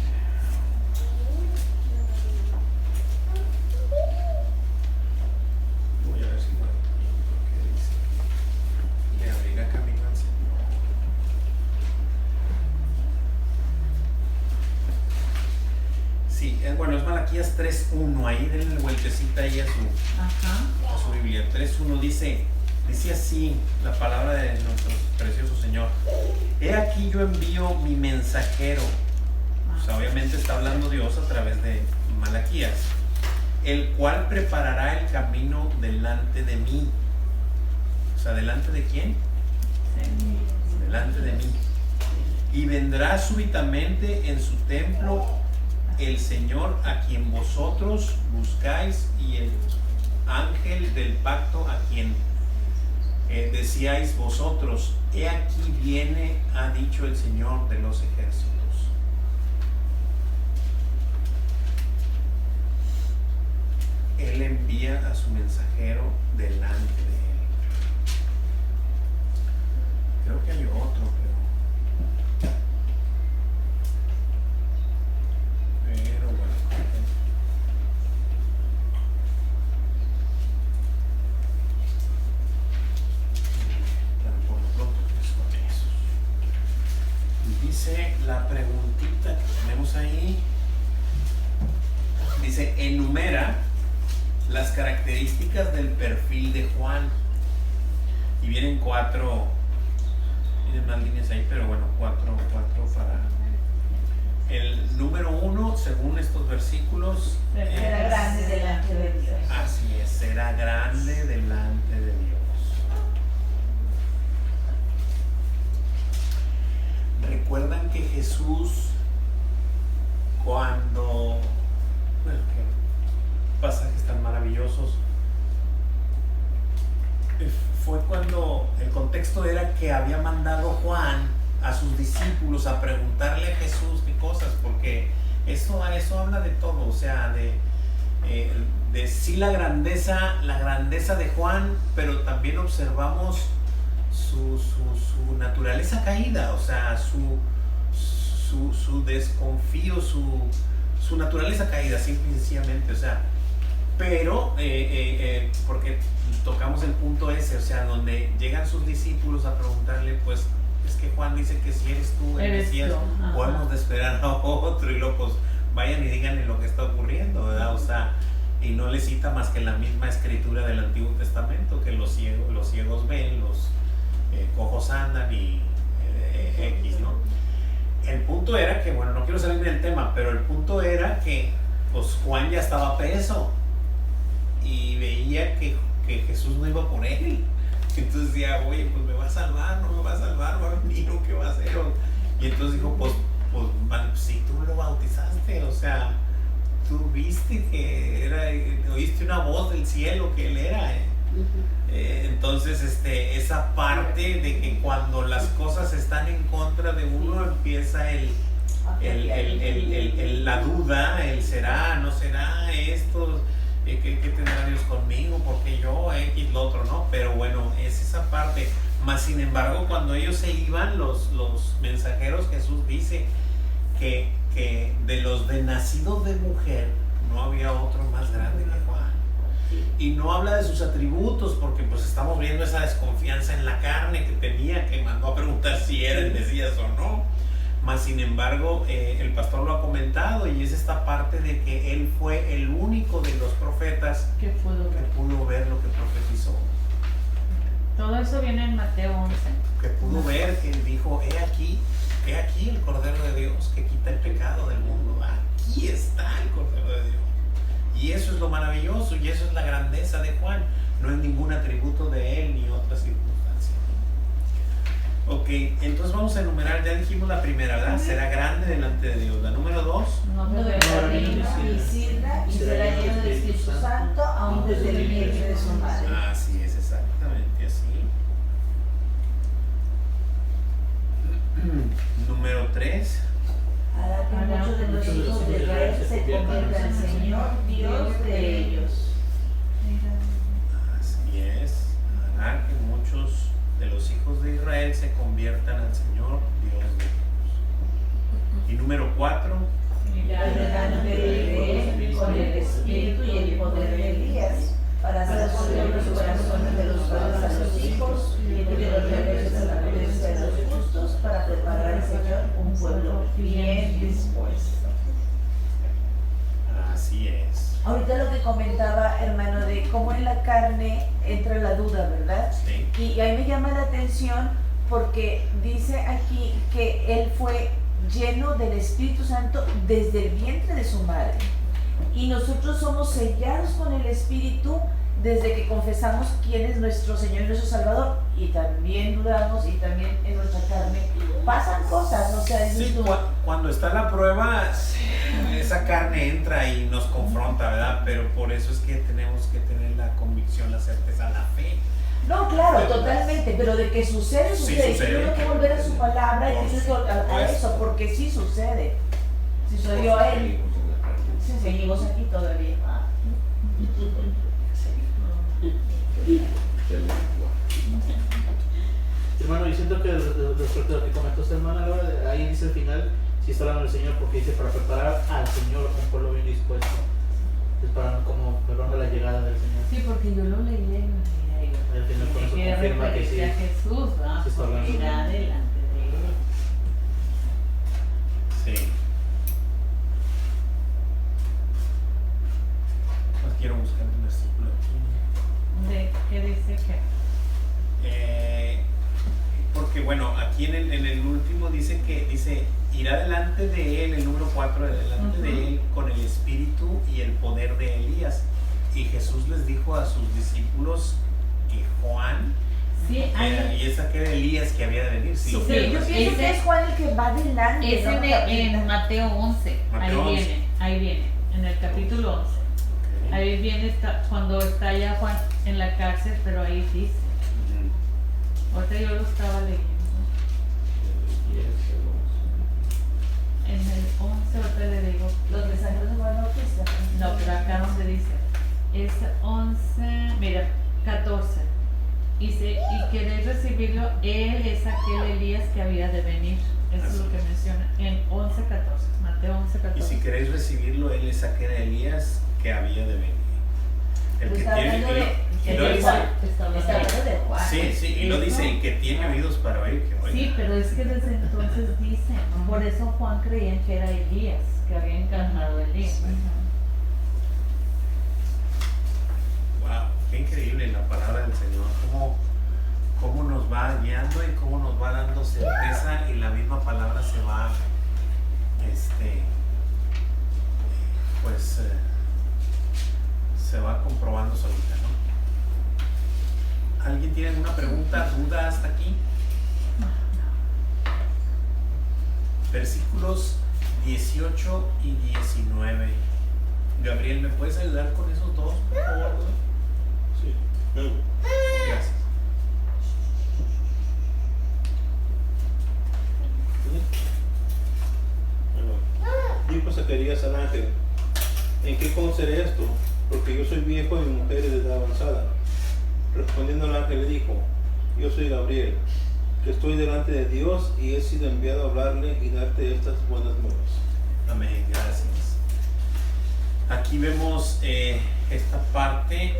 Voy a ver si lo encuentro, porque dice: le abrirá camino al Señor. Sí, bueno, es Malaquías 3.1, ahí denle vueltecita ahí a su Biblia. 3.1 dice así la palabra de nuestro precioso Señor: he aquí yo envío mi mensajero. O sea, obviamente está hablando Dios a través de Malaquías, el cual preparará el camino delante de mí. O sea, ¿delante de quién? Delante de mí. Y vendrá súbitamente en su templo el Señor a quien vosotros buscáis y el ángel del pacto a quien decíais vosotros: he aquí viene, ha dicho el Señor de los ejércitos. Él envía a su mensajero delante de él. Creo que hay otro, pero bueno, por lo pronto son esos. Dice la preguntita que tenemos ahí, dice: enumera las características del perfil de Juan. Y vienen cuatro, tienen más líneas ahí, pero bueno, cuatro para... El número 1, según estos versículos, Era grande delante de Dios. así es, será grande delante de Dios. Recuerdan que Jesús, cuando, bueno, qué pasajes tan maravillosos, fue cuando el contexto era que había mandado Juan a sus discípulos a preguntarle a Jesús qué cosas, porque eso habla de todo, o sea, de sí la grandeza de Juan, pero también observamos su naturaleza caída, o sea, su desconfío, su naturaleza caída, simple y sencillamente, o sea, pero porque tocamos el punto ese, o sea, donde llegan sus discípulos a preguntarle, pues es que Juan dice que si eres tú el Mesías, podemos de esperar a otro, y luego pues vayan y díganle lo que está ocurriendo, ¿verdad? O sea, y no le cita más que la misma escritura del Antiguo Testamento, que los ciegos ven, los cojos andan y X, ¿no? El punto era que, bueno, no quiero salirme del tema, pero el punto era que pues Juan ya estaba preso. y veía que Jesús no iba por él. Entonces decía, oye, pues me va a salvar, no me va a salvar, va a venir, ¿o qué va a hacer? Y entonces dijo, pues si tú lo bautizaste, o sea, tú viste que era, oíste una voz del cielo que él era. Entonces esa parte de que cuando las cosas están en contra de uno empieza la duda, el será, no será, esto, ¿qué tendrá Dios conmigo? Porque yo, X, lo otro, ¿no? Pero bueno, es esa parte. Más sin embargo, cuando ellos se iban, los mensajeros, Jesús dice que de los de nacidos de mujer no había otro más grande que Juan. Y no habla de sus atributos, porque pues estamos viendo esa desconfianza en la carne que tenía, que mandó a preguntar si era el Mesías o no. Más sin embargo, el pastor lo ha comentado, y es esta parte de que él fue el único de los profetas que pudo ver lo que profetizó. Todo eso viene en Mateo 11. Que pudo ver, que dijo, he aquí el Cordero de Dios que quita el pecado del mundo. Aquí está el Cordero de Dios. Y eso es lo maravilloso, y eso es la grandeza de Juan. No es ningún atributo de él ni otra circunstancia. Ok, entonces vamos a enumerar, ya dijimos la primera, ¿verdad? Será grande delante de Dios. La número 2. No beberá vino ni sidra, y será lleno del Espíritu Santo, aún desde el vientre de su madre. Así es, exactamente así. Número 3. Hará que muchos de los hijos de Israel se conviertan al Señor, Dios de ellos. Así es, hará que muchos de los hijos de Israel se conviertan al Señor, Dios de ellos. Y número 4. Delante de él con el espíritu y el poder de Elías, para hacer volver los corazones de los padres a los hijos y de los rebeldes a la prudencia de los justos, para preparar al Señor un pueblo bien dispuesto. Así es. Ahorita lo que comentaba, hermano, de cómo en la carne entra la duda, ¿verdad? Sí. Y ahí me llama la atención porque dice aquí que él fue lleno del Espíritu Santo desde el vientre de su madre. Y nosotros somos sellados con el Espíritu desde que confesamos quién es nuestro Señor y nuestro Salvador. Y también dudamos, y también en nuestra carne pasan cosas, o sea, Sí, cuando está la prueba, esa carne entra y nos confronta, ¿verdad? Pero por eso es que tenemos que tener la convicción, la certeza, la fe. No, claro, totalmente, pero de que sucede, Sí, sucede. sucede. Tengo que volver a su palabra y a eso, porque sí sucede. Si soy yo a él, sí, seguimos aquí todavía. Hermano, yo siento que respecto a lo que comentó usted, hermana Laura, ahí dice al final, si está hablando del Señor, porque dice para preparar al Señor un pueblo bien dispuesto. Es para como preparando la llegada del Señor. Sí, porque yo lo leí en Al final con eso que confirma que sí. a Jesús, ¿no? Sí está hablando. Irá delante de él. Sí. Pues quiero buscar un versículo aquí. ¿De qué dice que? Porque bueno, aquí en el último dice irá delante de él, el número 4, delante de él con el espíritu y el poder de Elías. Y Jesús les dijo a sus discípulos que Juan y esa que era Elías que había de venir. Sí, yo pienso que es Juan el que va delante. Es en Mateo 11. Mateo 11. Ahí viene, en el capítulo 11. Okay. Ahí viene cuando está ya Juan en la cárcel, pero ahí dice. Ahorita yo lo estaba leyendo. En el 11, ahorita le digo. Los mensajeros de Juan Bautista. No, pero acá donde dice. Es 11, mira, 14. Y queréis recibirlo, él es aquel Elías que había de venir. Eso es lo que menciona en 11:14. Mateo 11:14. Y si queréis recibirlo, él es aquel Elías que había de venir. El que Está tiene. hablando Y lo dice. Está hablando de Juan. Sí, y lo dice, el que tiene oídos para oír, que oiga. Sí, pero es que desde entonces dice, por eso Juan creía que era Elías, que había encarnado a Elías. Wow, qué increíble la palabra del Señor, cómo nos va guiando y cómo nos va dando certeza, y la misma palabra se va se va comprobando solita, ¿no? ¿Alguien tiene alguna pregunta, duda hasta aquí? Versículos 18 y 19. Gabriel, ¿me puedes ayudar con esos dos, por favor? Sí. Gracias. Dijo Zacarías al ángel: ¿en qué conoceré esto? Porque yo soy viejo y mi mujer es de edad avanzada. Respondiendo el ángel le dijo: yo soy Gabriel, que estoy delante de Dios y he sido enviado a hablarle y darte estas buenas nuevas. Amén, gracias. Aquí vemos esta parte,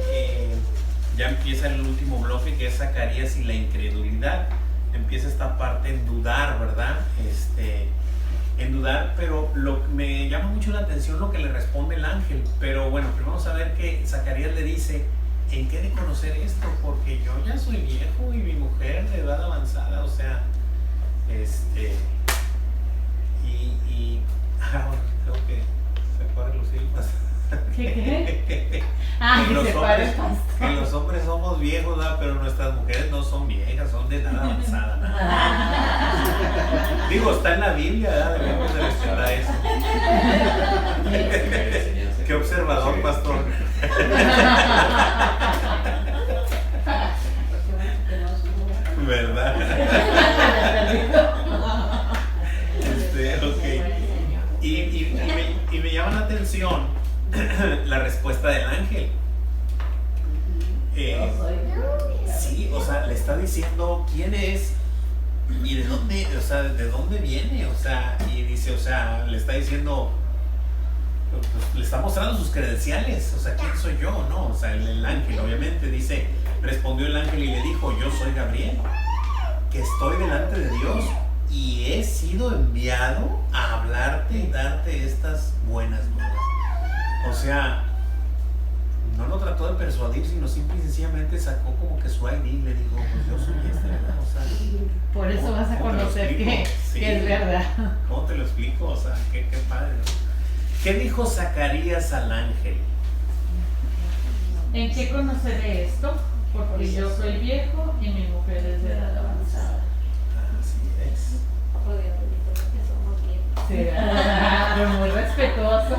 ya empieza el último bloque, que es Zacarías y la incredulidad. Empieza esta parte en dudar, ¿verdad? En dudar, pero me llama mucho la atención lo que le responde el ángel. Pero bueno, primero vamos a ver que Zacarías le dice: ¿en qué de conocer esto? Porque yo ya soy viejo y mi mujer de edad avanzada, o sea, creo que se paren los silbas. ¿Qué? Ah, que se para el pastor. Que los hombres somos viejos, ¿verdad? Pero nuestras mujeres no son viejas, son de edad avanzada, ¿no? Digo, está en la Biblia, ¿verdad? Debemos de respetar eso. Qué observador, pastor. ¿Verdad? Ok. Y me llama la atención la respuesta del ángel. Sí, o sea, le está diciendo quién es y de dónde, o sea, de dónde viene, o sea, y dice, o sea, le está diciendo, pues, le está mostrando sus credenciales, o sea, quién soy yo, ¿no? O sea, el ángel, obviamente, dice, respondió el ángel y le dijo: yo soy Gabriel, que estoy delante de Dios y he sido enviado a hablarte y darte estas buenas nuevas. O sea, no lo trató de persuadir, sino simple y sencillamente sacó como que su ID y le dijo: pues yo soy ¿verdad? O sea, por eso vas a conocer que es verdad. ¿Cómo te lo explico? O sea, qué padre, ¿no? ¿Qué dijo Zacarías al ángel? ¿En qué conoceré esto? Porque yo soy viejo y mi mujer es de edad avanzada. Así es. Joder, porque somos viejos. Sí, pero muy respetuoso.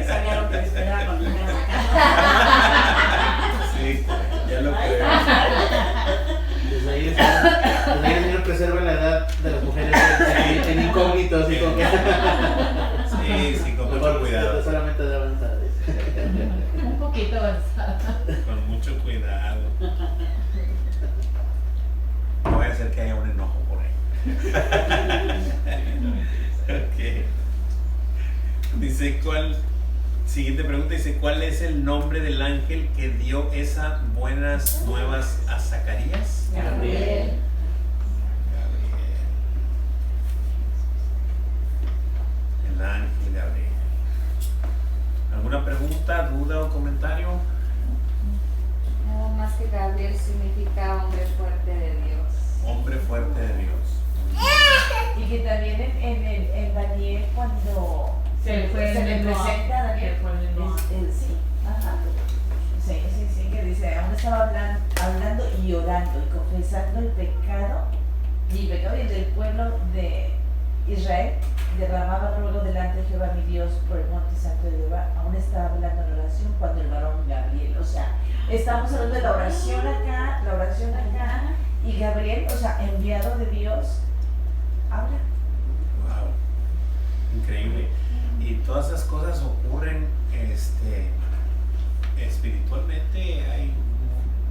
Sabía lo que esperaba cuando llegara a casa. Sí, ya lo creo. Desde ahí el Señor preserva la edad de las mujeres en incógnito, así como que. Sí, con mucho cuidado. Solamente de avanzada. Un poquito avanzada. Con mucho cuidado. No voy a hacer que haya un enojo por ahí. Okay. Dice, siguiente pregunta, dice: ¿cuál es el nombre del ángel que dio esas buenas nuevas a Zacarías? Gabriel. El ángel Gabriel. ¿Alguna pregunta, duda o comentario? Nada más que Gabriel significa hombre fuerte de Dios. Hombre fuerte de Dios. Y que también en Daniel, cuando Se le presenta a Daniel, sí, ajá. Sí, que dice, aún estaba hablando y orando y confesando el pecado y del pueblo de Israel, derramaba ruego delante de Jehová mi Dios por el monte santo de Jehová. Aún estaba hablando en oración cuando el varón Gabriel, o sea, estamos hablando de la oración acá, y Gabriel, o sea, enviado de Dios, habla. Wow, increíble. Y todas esas cosas ocurren espiritualmente. Hay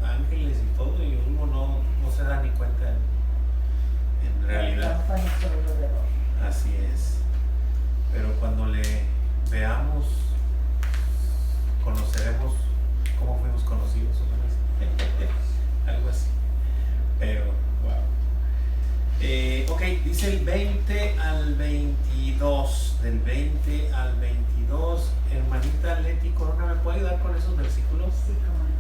ángeles y todo, y uno no se da ni cuenta en realidad. Así es. Pero cuando le veamos, conoceremos cómo fuimos conocidos, ¿no? Algo así. Pero, wow. Ok, dice el 20 al 22. Del 20 al 22. Hermanita Leti Corona, ¿me puede ayudar con esos versículos? Sí, cómo no.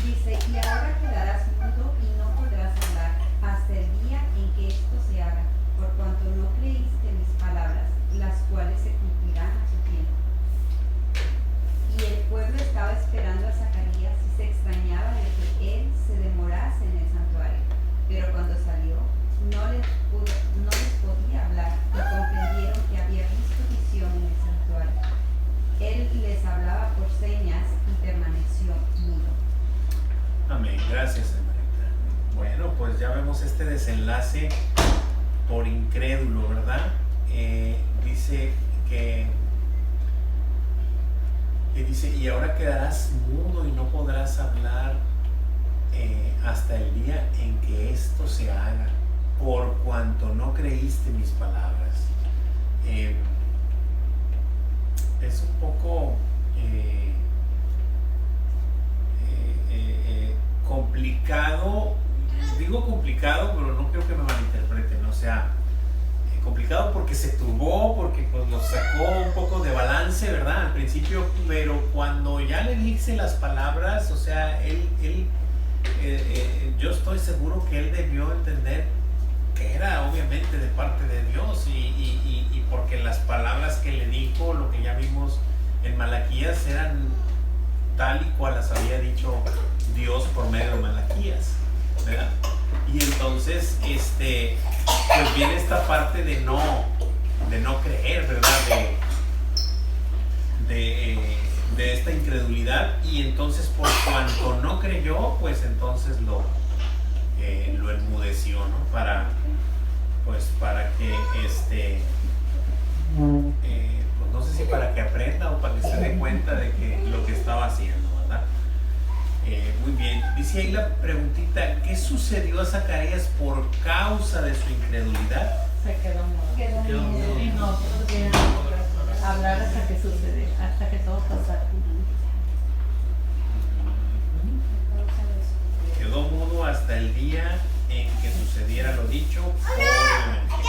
Dice: y ahora quedarás mudo y no podrás hablar hasta el día en que esto se haga, por cuanto no creíste mis palabras, las cuales se cumplirán a su tiempo. por señas y permaneció mudo. Amén. Gracias, hermanita. Bueno, pues ya vemos este desenlace por incrédulo, ¿verdad? Dice que dice, y ahora quedarás mudo y no podrás hablar hasta el día en que esto se haga, por cuanto no creíste mis palabras. Es un poco complicado, digo complicado, pero no creo que me malinterpreten, o sea, complicado porque se turbó, porque pues lo sacó un poco de balance, ¿verdad? Al principio, pero cuando ya le dice las palabras, o sea, yo estoy seguro que él debió entender que era obviamente de parte de Dios y porque las palabras que le dijo, lo que ya vimos en Malaquías, eran tal y cual las había dicho Dios por medio de Malaquías, ¿verdad? Y entonces, pues viene esta parte de no creer, ¿verdad? De esta incredulidad, y entonces por cuanto no creyó, pues entonces lo enmudeció, ¿no? Para que pues no sé si para que aprenda o para que se dé cuenta de que lo que estaba haciendo, ¿verdad? Muy bien, dice ahí la preguntita, ¿qué sucedió a Zacarías por causa de su incredulidad? Se quedó mudo. Y no podía hablar hasta que sucedió, hasta que todo pasara. Quedó mudo hasta el día en que sucediera lo dicho por el ángel.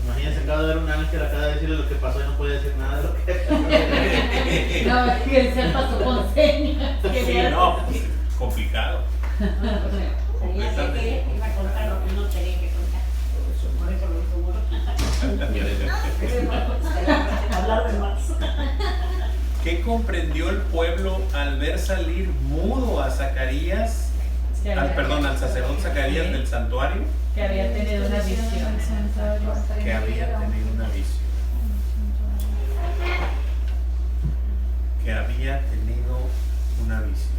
Imagínense, acaba de ver un ángel, acaba de decirle lo que pasó y no puede decir nada de lo que No, que él se pasó con señas. Sí, no, pues, complicado. Ya sé que iba a contar lo que no tenía que contar. Por eso lo hablar de más. ¿Qué comprendió el pueblo al ver salir mudo a Zacarías, al sacerdote Zacarías del santuario? Que había tenido una visión. Que había tenido una visión. Que había tenido una visión.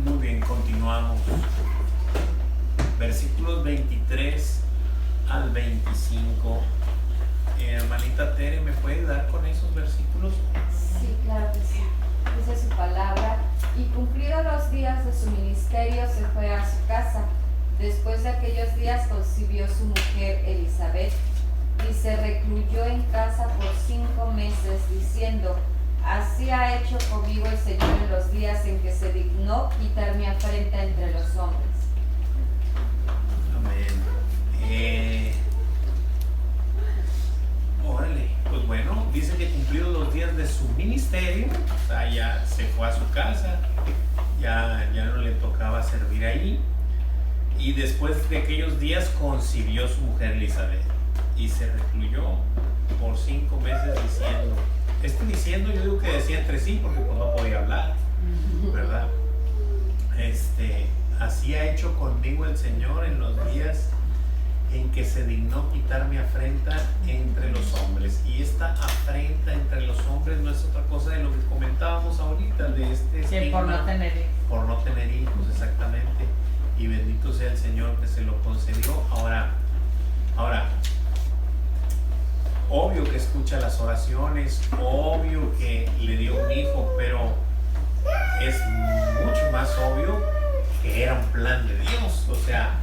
Muy bien, continuamos. Versículos 23 al 25. Hermanita Tere, ¿me puede ayudar con esos versículos? Sí, claro que sí. Dice su palabra, y cumplidos los días de su ministerio se fue a su casa. Después de aquellos días concibió su mujer Elizabeth y se recluyó en casa por 5 meses, diciendo, así ha hecho conmigo el Señor en los días en que se dignó quitar mi afrenta entre los hombres. Amén. Órale, pues bueno, dice que cumplidos los días de su ministerio, o sea, ya se fue a su casa, ya no le tocaba servir ahí, y después de aquellos días concibió su mujer Elizabeth y se recluyó por 5 meses diciendo, yo digo que decía entre sí porque pues no podía hablar, ¿verdad? Así ha hecho conmigo el Señor en los días en que se dignó quitar mi afrenta entre los hombres. Y esta afrenta entre los hombres no es otra cosa de lo que comentábamos ahorita, de este estigma, por no tener hijos. Por no tener hijos, exactamente. Y bendito sea el Señor que se lo concedió. Ahora, obvio que escucha las oraciones, obvio que le dio un hijo, pero es mucho más obvio que era un plan de Dios. O sea,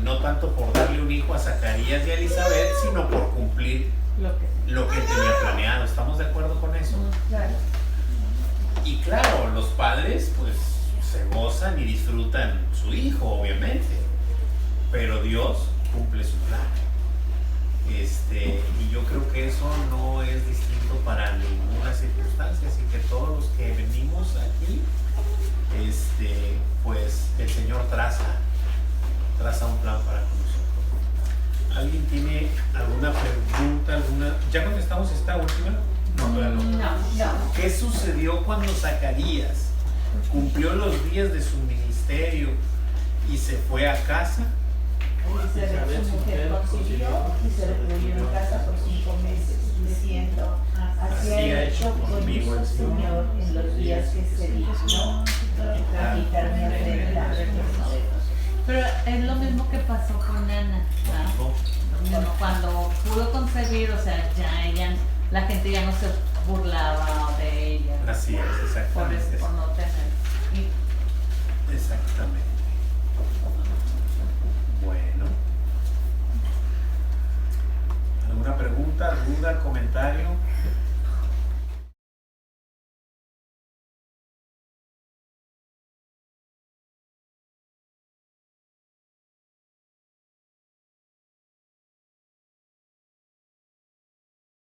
no tanto por darle un hijo a Zacarías y a Elizabeth, sino por cumplir lo que él tenía planeado. ¿Estamos de acuerdo con eso? Claro. Y claro, los padres pues se gozan y disfrutan su hijo, obviamente, pero Dios cumple su plan. Y yo creo que eso no es distinto para ninguna circunstancia, así que todos los que venimos aquí, pues el Señor traza un plan para con nosotros. ¿Alguien tiene alguna pregunta? ¿Ya contestamos esta última? No, todavía no. No. ¿Qué sucedió cuando Zacarías cumplió los días de su ministerio y se fue a casa. Elizabeth, su mujer, concibió y se refugió en casa por 5 meses, diciendo, así ha hecho conmigo el Señor en los días que se dignó a quitar mi afrenta. Pero es lo mismo que pasó con Ana, ¿no? Cuando pudo concebir, o sea, ya ella, la gente ya no se burlaba de ella. Así es, exactamente.